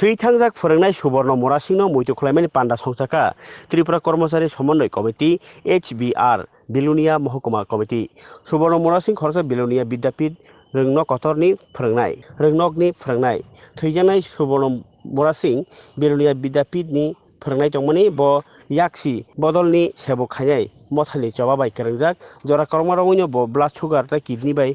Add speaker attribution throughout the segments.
Speaker 1: थैथांजाक फोरोंनाय सुबर्ण मरासिंनो Matthew खलायमानि panda संसाका Tripura कर्मचारी समन्वय कमिटी HBR बिलुनिया महकुमा कमिटी सुबर्ण मरासिं खरसा बिलुनिया विद्यापीठ रोंनक कतरनि फोरोंनाय थैजानाय सुबर्ण मरासिं बिलुनिया विद्यापीठनि फोरोंनाय दंमोनि ब याक्सी बदलनि सेबो खायनाय मथालि चबा बाय केरंजाक जरा कर्मरवैनो ब ब्लाड सुगार ता किडनी बाय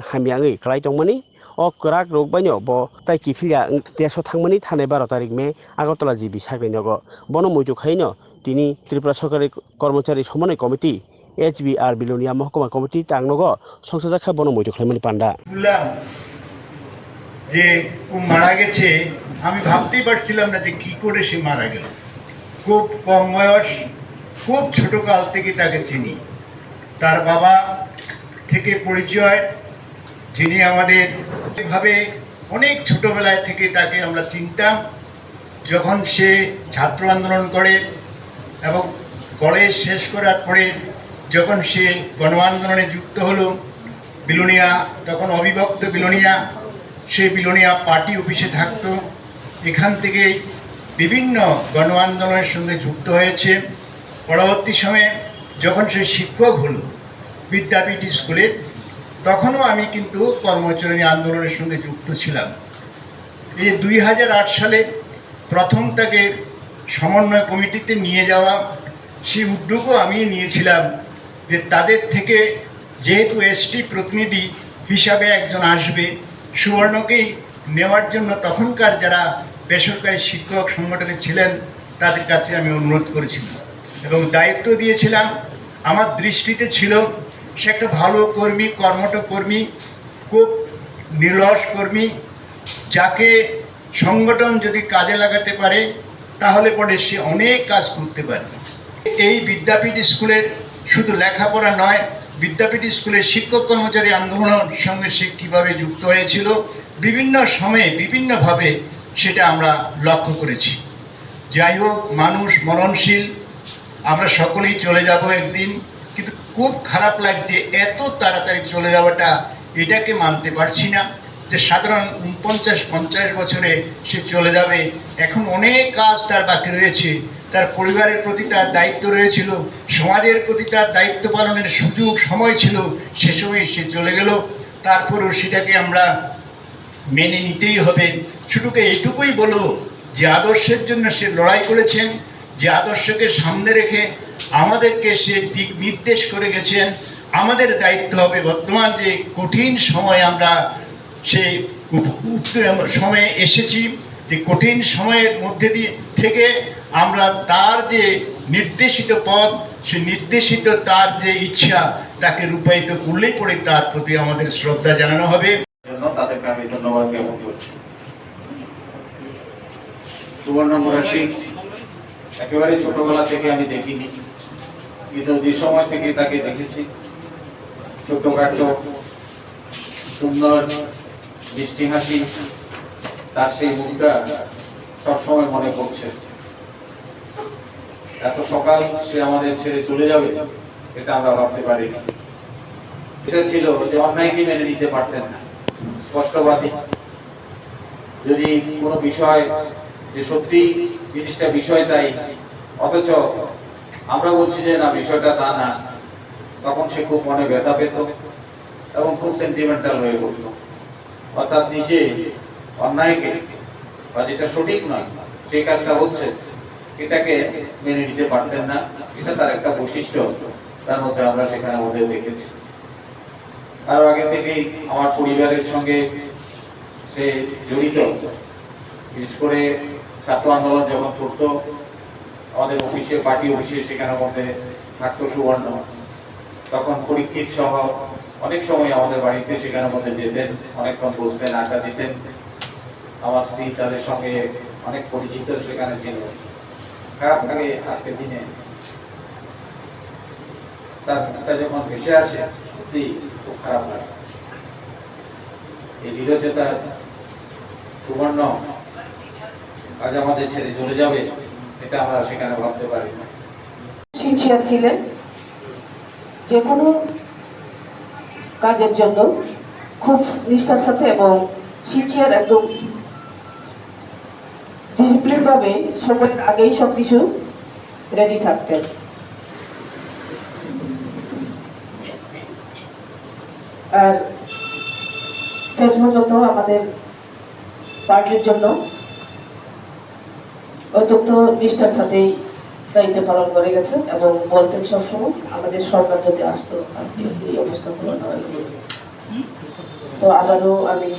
Speaker 1: हामियांगै खालाय दंमोनि o kwrak rok baino bo tai kiphilya deso thangmani thane 12 tarik me Agartala jibi sagai nogo bono muitu khaino tini Tripura Sorkari Kormchari Somonoi Committee HBR Bilonia Mahkuma Committee tangnogo সংসদা bono muitu khlaimani panda
Speaker 2: যে ও মারা গেছে আমি ভাবতেই পারছিলাম না যে কি করে সে মারা গেল খুব কম বয়স খুব ছোট কাল থেকে তাকে চিনি তার বাবা থেকে পরিচয় যিনি আমাদের ভাবে অনেক ছোটবেলায় থেকে তাকে আমরা চিনতাম যখন সে ছাত্র আন্দোলন করে এবং কলেজ শেষ করার পরে যখন সে গণ আন্দোলনে যুক্ত হলো বিলোনিয়া তখন অবিভক্ত বিলোনিয়া সে বিলোনিয়া পার্টি অফিসে থাকতো এখান থেকে বিভিন্ন গণ আন্দোলনের সঙ্গে যুক্ত হয়েছে পরবর্তী সময়ে যখন সে শিক্ষক হলো বিদ্যাপীঠ স্কুলে তখনও আমি কিন্তু কর্মচারী আন্দোলনের সঙ্গে যুক্ত ছিলাম এই 2008 সালে প্রথম তাকে সমন্বয় কমিটিতে নিয়ে যাওয়া সেই উদ্যোগও আমি নিয়েছিলাম যে তাদের থেকে যেহেতু এসটি প্রতিনিধি হিসাবে একজন আসবে সুবর্ণকেই নেওয়ার জন্য তখনকার যারা বেসরকারি শিক্ষক সংগঠনে ছিলেন তাদের কাছে আমি অনুরোধ করেছিলাম এবং দায়িত্ব দিয়েছিলাম আমার দৃষ্টিতে ছিল সে একটা ভালো কর্মী কর্মঠ কর্মী খুব নির্লস কর্মী যাকে সংগঠন যদি কাজে লাগাতে পারে তাহলে পরে সে অনেক কাজ করতে পারে এই বিদ্যাপীঠ স্কুলের শুধু লেখাপড়া নয় বিদ্যাপীঠ স্কুলের শিক্ষক কর্মচারী আন্দোলনের সঙ্গে সে কীভাবে যুক্ত হয়েছিল বিভিন্ন সময়ে বিভিন্নভাবে সেটা আমরা লক্ষ্য করেছি যাই হোক মানুষ মরণশীল আমরা সকলেই চলে যাব একদিন কিন্তু খুব খারাপ লাগছে এত তাড়াতাড়ি চলে যাওয়াটা এটাকে মানতে পারছি না যে সাধারণ 49-50 বছরে সে চলে যাবে এখন অনেক কাজ তার বাকি রয়েছে তার পরিবারের প্রতি তার দায়িত্ব রয়েছিল সমাজের প্রতি তার দায়িত্ব পালনের সুযোগ সময় ছিল সে সময় সে চলে গেল তারপরও সেটাকে আমরা মেনে নিতেই হবে শুধুকে এইটুকুই বলবো যে আদর্শের জন্য সে লড়াই করেছেন যে আদর্শকে সামনে রেখে আমাদেরকে সে দিক নির্দেশ করে গেছেন আমাদের দায়িত্ব হবে বর্তমান যে কঠিন সময় আমরা সেই সময়ে এসেছি যে কঠিন সময়ের মধ্যে দিয়ে থেকে আমরা তার যে নির্দেশিত পথ সে নির্দেশিত তার যে ইচ্ছা তাকে রূপায়িত করলেই পরে তার প্রতি আমাদের শ্রদ্ধা জানানো হবে
Speaker 3: তাদেরকে আমি ধন্যবাদ জ্ঞাপন করছি সুবর্ণ মরাসিং একেবারে ছোটবেলা থেকে আমি দেখিনি কিন্তু যে সময় থেকে তাকে দেখেছি ছোটখাটো সুন্দর মিষ্টি হাসি তার সেই মুখটা সবসময় মনে পড়ছে এত সকাল সে আমাদের ছেড়ে চলে যাবে এটা আমরা ভাবতে পারিনি এটা ছিল যে অন্যায়কে মেনে নিতে পারতেন না স্পষ্টবাদী যদি কোনো বিষয় যে সত্যি জিনিসটা বিষয় তাই অথচ আমরা বলছি যে না বিষয়টা তা না তখন সে খুব মনে ব্যথা পেত এবং খুব সেন্টিমেন্টাল হয়ে পড়ত অর্থাৎ নিজে অন্যায়কে বা যেটা সঠিক নয় সেই কাজটা হচ্ছে এটাকে মেনে নিতে পারতেন না এটা তার একটা বৈশিষ্ট্য তার মধ্যে আমরা সেখানে মধ্যে দেখেছি আরো আগে থেকেই আমার পরিবারের সঙ্গে সে জড়িত বিশেষ করে ছাত্র আন্দোলন যখন করতো আমাদের অফিসে পার্টি অফিসে সেখানে মধ্যে থাকতো সুবর্ণ তখন পরীক্ষিত সহ অনেক সময় আমাদের বাড়িতে সেখানে মধ্যে যেতেন অনেকক্ষণ বসতেন আড্ডা দিতেন আমার স্ত্রী তাদের সঙ্গে অনেক পরিচিত সেখানে ছিল খারাপ লাগে আজকের দিনে তার মুখটা যখন ভেসে আসে সত্যি খুব খারাপ লাগে এই দৃঢ়চেতা সুবর্ণ আজ আমাদের ছেড়ে চলে যাবে এটা আমরা সেখানে ভাবতে পারি না
Speaker 4: সিনসিয়ার ছিলেন যে কোনো কাজের জন্য খুব নিষ্ঠার সাথে এবং সিনসিয়ার একদম ডিসিপ্লিন ভাবে সময়ের আগেই সবকিছু রেডি থাকতেন। আর শেষ পর্যন্ত আমাদের পার্টির জন্য অত্যন্ত নিষ্ঠার সাথেই দায়িত্ব পালন করে গেছেন এবং বলতেন সবসময় আমাদের সরকার যদি আসতো আজকে এই অবস্থা তো আবারও আমি